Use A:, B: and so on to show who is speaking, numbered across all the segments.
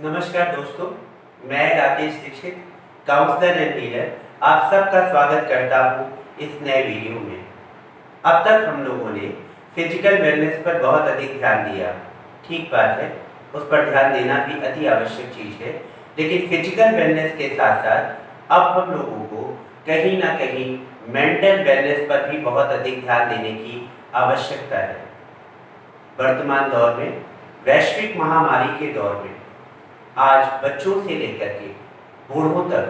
A: नमस्कार दोस्तों, मैं Rakesh Dixit, counsellor and healer, आप सबका स्वागत करता हूँ इस नए वीडियो में। अब तक हम लोगों ने फिजिकल वेलनेस पर बहुत अधिक ध्यान दिया। ठीक बात है, उस पर ध्यान देना भी अति आवश्यक चीज़ है, लेकिन फिजिकल वेलनेस के साथ साथ अब हम लोगों को कहीं ना कहीं मेंटल वेलनेस पर भी बहुत अधिक ध्यान देने की आवश्यकता है। वर्तमान दौर में, वैश्विक महामारी के दौर में, आज बच्चों से लेकर के बूढ़ों तक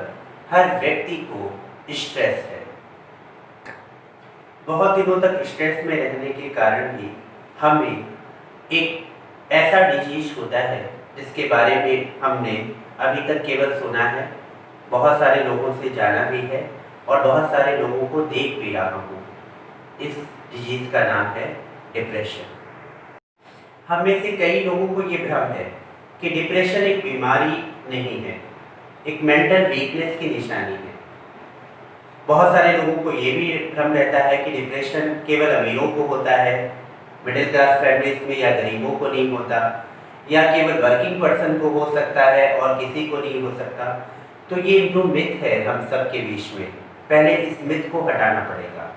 A: हर व्यक्ति को स्ट्रेस है। बहुत दिनों तक स्ट्रेस में रहने के कारण भी हमें एक ऐसा डिजीज होता है जिसके बारे में हमने अभी तक केवल सुना है, बहुत सारे लोगों से जाना भी है और बहुत सारे लोगों को देख भी रहा हूँ। इस डिजीज का नाम है डिप्रेशन। हम में से कई लोगों को ये भ्रम है कि डिप्रेशन एक बीमारी नहीं है, एक मेंटल वीकनेस की निशानी है। बहुत सारे लोगों को ये भी भ्रम रहता है कि डिप्रेशन केवल अमीरों को होता है, मिडिल क्लास फैमिलीज में या गरीबों को नहीं होता, या केवल वर्किंग पर्सन को हो सकता है और किसी को नहीं हो सकता। तो ये जो मिथ है हम सब के बीच में, पहले इस मिथ को हटाना पड़ेगा।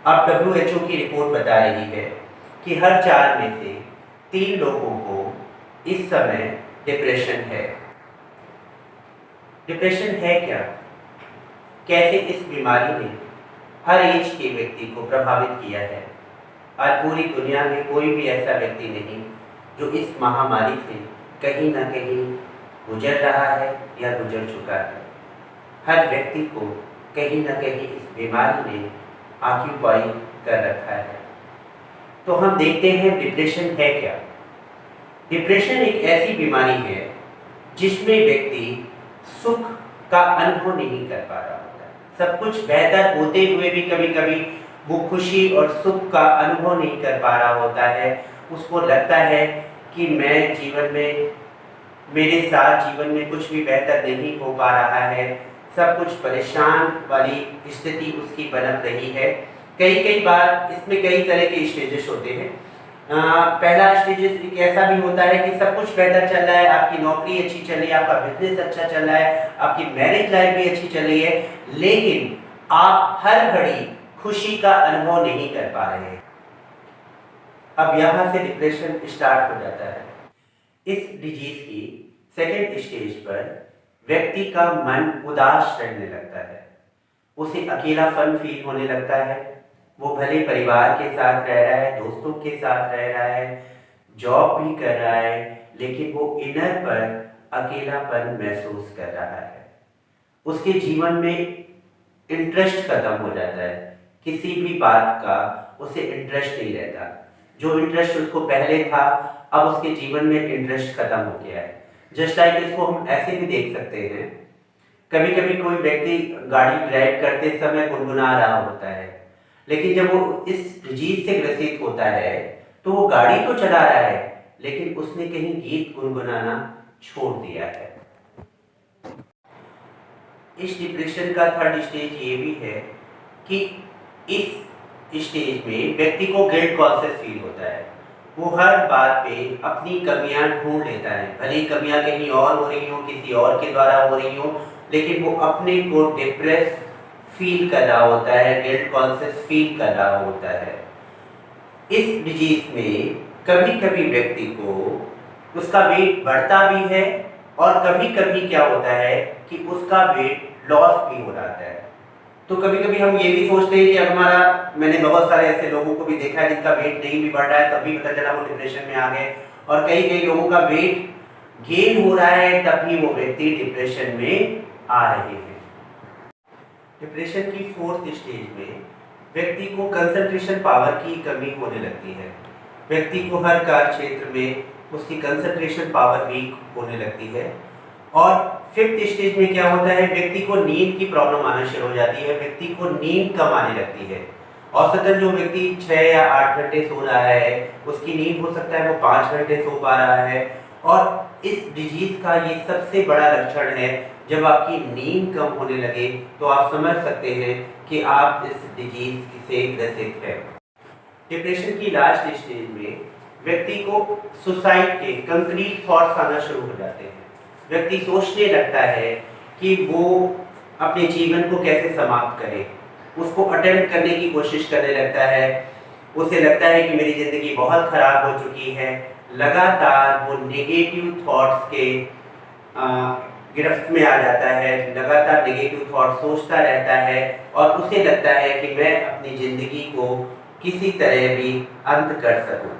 A: अब WHO की रिपोर्ट बता रही है कि हर 4 में से 3 लोगों को इस समय डिप्रेशन है। डिप्रेशन है क्या? कैसे इस बीमारी ने हर एज के व्यक्ति को प्रभावित किया है? आज पूरी दुनिया में कोई भी ऐसा व्यक्ति नहीं जो इस महामारी से कहीं ना कहीं गुजर रहा है या गुजर चुका है। हर व्यक्ति को कहीं ना कहीं इस बीमारी ने ऑक्यूपाई कर रखा है। तो हम देखते हैं डिप्रेशन है क्या। डिप्रेशन एक ऐसी बीमारी है जिसमें व्यक्ति सुख का अनुभव नहीं कर पा रहा होता है। सब कुछ बेहतर होते हुए भी कभी कभी वो खुशी और सुख का अनुभव नहीं कर पा रहा होता है। उसको लगता है कि मैं जीवन में, मेरे साथ जीवन में कुछ भी बेहतर नहीं हो पा रहा है। सब कुछ परेशान वाली स्थिति उसकी बन रही है। कई बार इसमें कई तरह के स्टेजेस होते हैं। पहला स्टेज एक ऐसा भी होता है कि सब कुछ बेहतर चल रहा है, आपकी नौकरी अच्छी चल रही है, आपका बिजनेस अच्छा चल रहा है, आपकी मैरिज लाइफ भी अच्छी चल रही है, लेकिन आप हर घड़ी खुशी का अनुभव नहीं कर पा रहे हैं। अब यहाँ से डिप्रेशन स्टार्ट हो जाता है। इस डिजीज की सेकेंड स्टेज पर व्यक्ति का मन उदास रहने लगता है, उसे अकेलापन फील होने लगता है। वो भले परिवार के साथ रह रहा है, दोस्तों के साथ रह रहा है, जॉब भी कर रहा है, लेकिन वो इनर पर अकेलापन महसूस कर रहा है। उसके जीवन में इंटरेस्ट खत्म हो जाता है, किसी भी बात का उसे इंटरेस्ट नहीं रहता। जो इंटरेस्ट उसको पहले था, अब उसके जीवन में इंटरेस्ट खत्म हो गया है। जस्ट लाइक इसको हम ऐसे भी देख सकते हैं, कभी कभी कोई व्यक्ति गाड़ी ड्राइव करते समय गुनगुना रहा होता है, लेकिन जब वो इस डिजीज से ग्रसित होता है तो वो गाड़ी तो चला रहा है, लेकिन उसने कहीं गीत गुनगुनाना छोड़ दिया है। इस डिप्रेशन का थर्ड स्टेज ये भी है कि इस स्टेज में व्यक्ति को गिल्ट कॉन्शियस फील होता है। वो हर बात पे अपनी कमियां ढूंढ लेता है, भले कमियां कहीं और हो रही हो, किसी और के द्वारा हो रही हो, लेकिन वो अपने को डिप्रेस फील कर रहा होता है, गिल्ट कॉन्शियस फील कर रहा होता है। इस डिजीज में कभी कभी व्यक्ति को उसका वेट बढ़ता भी है और कभी कभी क्या होता है कि उसका वेट लॉस भी हो जाता है। तो कभी कभी हम ये भी सोचते हैं कि हमारा, मैंने बहुत सारे ऐसे लोगों को भी देखा है जिनका वेट नहीं भी बढ़ रहा है, तब भी पता चला वो डिप्रेशन में आ गए, और कई लोगों का वेट गेन हो रहा है तब भी वो व्यक्ति डिप्रेशन में आ रहे हैं। डिप्रेशन की फोर्थ स्टेज में व्यक्ति को कंसंट्रेशन पावर की कमी होने लगती है। व्यक्ति को हर कार्य क्षेत्र में उसकी कंसंट्रेशन पावर वीक होने लगती है। और फिफ्थ स्टेज में क्या होता है, व्यक्ति को नींद की प्रॉब्लम आना शुरू हो जाती है, व्यक्ति को नींद कम आने लगती है। औसतन जो व्यक्ति 6 या 8 घंटे सो रहा है, उसकी नींद हो सकता है वो 5 घंटे सो पा रहा है। और इस डिजीज का ये सबसे बड़ा लक्षण है, जब आपकी नींद कम होने लगे तो आप समझ सकते हैं कि आप इस डिजीज से ग्रसित हैं। डिप्रेशन की लास्ट स्टेज में व्यक्ति को सुसाइड के कंक्रीट थॉट्स आना शुरू हो जाते हैं। व्यक्ति सोचने लगता है कि वो अपने जीवन को कैसे समाप्त करे, उसको अटेम्प्ट करने की कोशिश करने लगता है। उसे लगता है कि मेरी ज़िंदगी बहुत ख़राब हो चुकी है। लगातार वो नेगेटिव थॉट्स के गिरफ्त में आ जाता है, लगातार नेगेटिव थॉट सोचता रहता है और उसे लगता है कि मैं अपनी ज़िंदगी को किसी तरह भी अंत कर सकूं।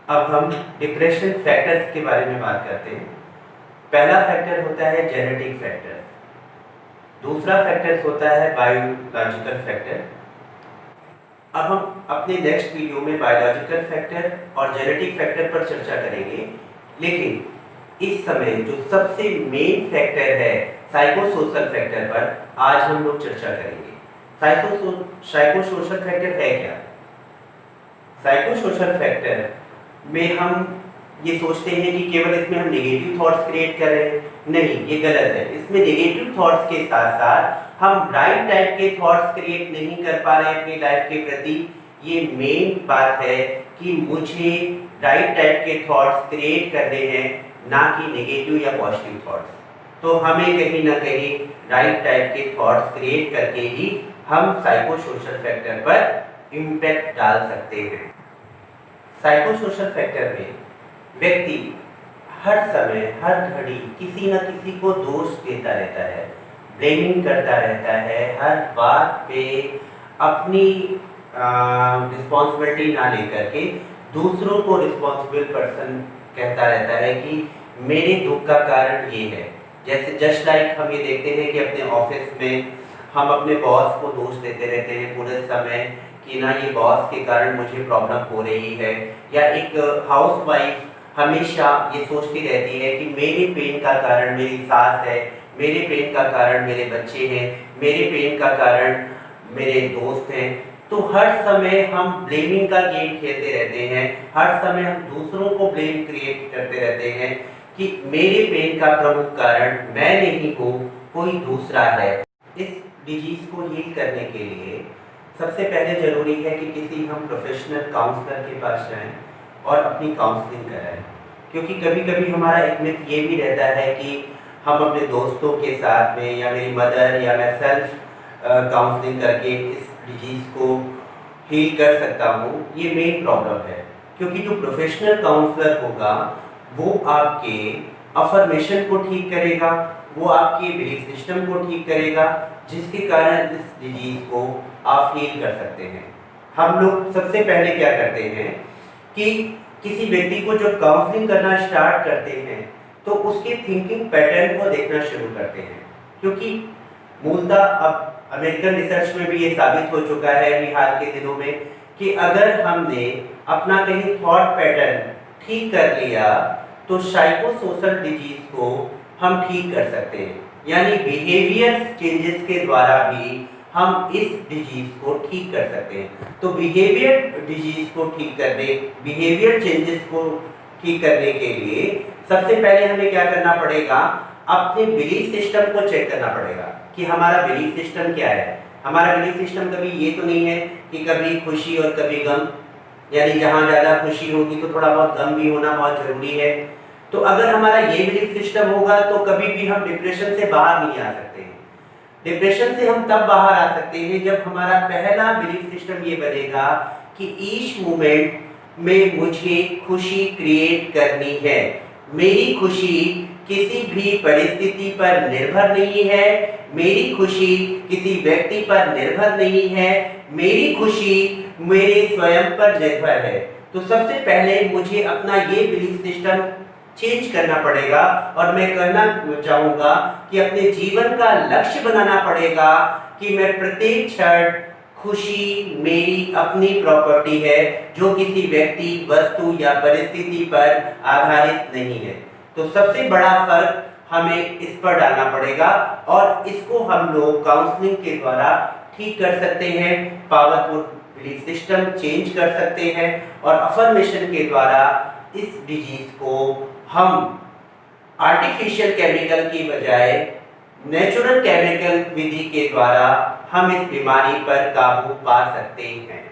A: अब हम डिप्रेशन फैक्टर्स के बारे में बात करते हैं। पहला फैक्टर होता है जेनेटिक फैक्टर, दूसरा फैक्टर होता है बायोलॉजिकल फैक्टर। अब हम अपने नेक्स्ट वीडियो में बायोलॉजिकल फैक्टर और जेनेटिक फैक्टर पर चर्चा करेंगे, लेकिन इस समय जो सबसे मेन फैक्टर है साइकोसोशल फैक्टर पर आज हम लोग चर्चा करेंगे। साइकोसोशल फैक्टर है क्या? साइकोसोशल फैक्टर में हम ये सोचते हैं कि केवल इसमें हम नेगेटिव थॉट्स क्रिएट कर रहे हैं। नहीं, ये गलत है। इसमें नेगेटिव थॉट्स के साथ साथ हम राइट टाइप के थॉट्स क्रिएट नहीं कर पा रहे हैं अपनी लाइफ के प्रति। ये मेन बात है कि मुझे राइट टाइप के थॉट्स क्रिएट करने हैं, ना कि नेगेटिव या पॉजिटिव थॉट्स। तो हमें कहीं ना कहीं राइट टाइप के थॉट्स क्रिएट करके ही हम साइकोसोशल फैक्टर पर इम्पैक्ट डाल सकते हैं। साइकोसोशल फैक्टर में व्यक्ति हर समय हर घड़ी किसी न किसी को दोष देता रहता है, ब्लेमिंग करता रहता है, हर बात पे अपनी रिस्पॉन्सिबिलिटी ना लेकर के दूसरों को रिस्पॉन्सिबल पर्सन कहता रहता है कि मेरे दुख का कारण ये है। जैसे जस्ट लाइक हम ये देखते हैं कि अपने ऑफिस में हम अपने बॉस को दोष देते रहते हैं पूरे समय कि ना ये बॉस के कारण मुझे प्रॉब्लम हो रही है, या एक हाउसवाइफ हमेशा ये सोचती रहती है कि मेरे पेन का कारण मेरी सास है, मेरे पेन का कारण मेरे बच्चे हैं, मेरे पेन का कारण मेरे दोस्त हैं। तो हर समय हम ब्लेमिंग का गेम खेलते रहते हैं, हर समय हम दूसरों को ब्लेम क्रिएट करते रहते हैं कि मेरे पेन का प्रमुख कारण मैं नहीं हूँ, कोई दूसरा है। इस डिजीज को हील करने के लिए सबसे पहले ज़रूरी है कि किसी हम प्रोफेशनल काउंसलर के पास जाएं और अपनी काउंसलिंग कराएं। क्योंकि कभी कभी हमारा एक मिथ ये भी रहता है कि हम अपने दोस्तों के साथ में या मेरी मदर या मैं सेल्फ काउंसलिंग करके इस डिजीज़ को हील कर सकता हूँ। ये मेन प्रॉब्लम है, क्योंकि जो प्रोफेशनल काउंसलर होगा वो आपके अफर्मेशन को ठीक करेगा, वो आपके बिलीफ सिस्टम को ठीक करेगा, जिसके कारण इस डिजीज़ को आप हील कर सकते हैं। हम लोग सबसे पहले क्या करते हैं कि किसी व्यक्ति को जब काउंसलिंग करना स्टार्ट करते हैं तो उसके थिंकिंग पैटर्न को देखना शुरू करते हैं, क्योंकि मूलतः अब अमेरिकन रिसर्च में भी ये साबित हो चुका है अभी हाल के दिनों में कि अगर हमने अपना कहीं थॉट पैटर्न ठीक कर लिया तो साइकोसोशल डिजीज को हम ठीक कर सकते हैं। यानी बिहेवियर चेंजेस के द्वारा भी हम इस डिजीज को ठीक कर सकते हैं। तो बिहेवियर डिजीज को ठीक करने, बिहेवियर चेंजेस को ठीक करने के लिए सबसे पहले हमें क्या करना पड़ेगा, अपने बिलीफ सिस्टम को चेक करना पड़ेगा कि हमारा बिलीफ सिस्टम क्या है। हमारा बिलीफ सिस्टम कभी ये तो नहीं है कि कभी खुशी और कभी गम, यानी जहाँ ज़्यादा खुशी होगी तो थोड़ा बहुत गम भी होना बहुत ज़रूरी है। तो अगर हमारा ये बिलीफ सिस्टम होगा तो कभी भी हम डिप्रेशन से बाहर नहीं आ सकते। डिप्रेशन से हम तब बाहर आ सकते हैं जब हमारा पहला बिलीफ सिस्टम ये बनेगा कि ईच मोमेंट में मुझे खुशी क्रिएट करनी है। मेरी खुशी किसी भी परिस्थिति पर निर्भर नहीं है, मेरी खुशी किसी व्यक्ति पर निर्भर नहीं है, मेरी खुशी मेरे स्वयं पर निर्भर है। तो सबसे पहले मुझे अपना ये बिलीफ सिस्टम चेंज करना पड़ेगा और मैं कहना चाहूँगा कि अपने जीवन का लक्ष्य बनाना पड़ेगा कि मैं प्रत्येक क्षण खुशी मेरी अपनी प्रॉपर्टी है, जो किसी व्यक्ति, वस्तु या परिस्थिति पर आधारित नहीं है। तो सबसे बड़ा फर्क हमें इस पर डालना पड़ेगा और इसको हम लोग काउंसलिंग के द्वारा ठीक कर सकते हैं, पावरफुल बिलीफ सिस्टम चेंज कर सकते हैं और अफर्मेशन के द्वारा इस डिजीज को हम आर्टिफिशियल केमिकल की बजाय नेचुरल केमिकल विधि के द्वारा हम इस बीमारी पर काबू पा सकते हैं।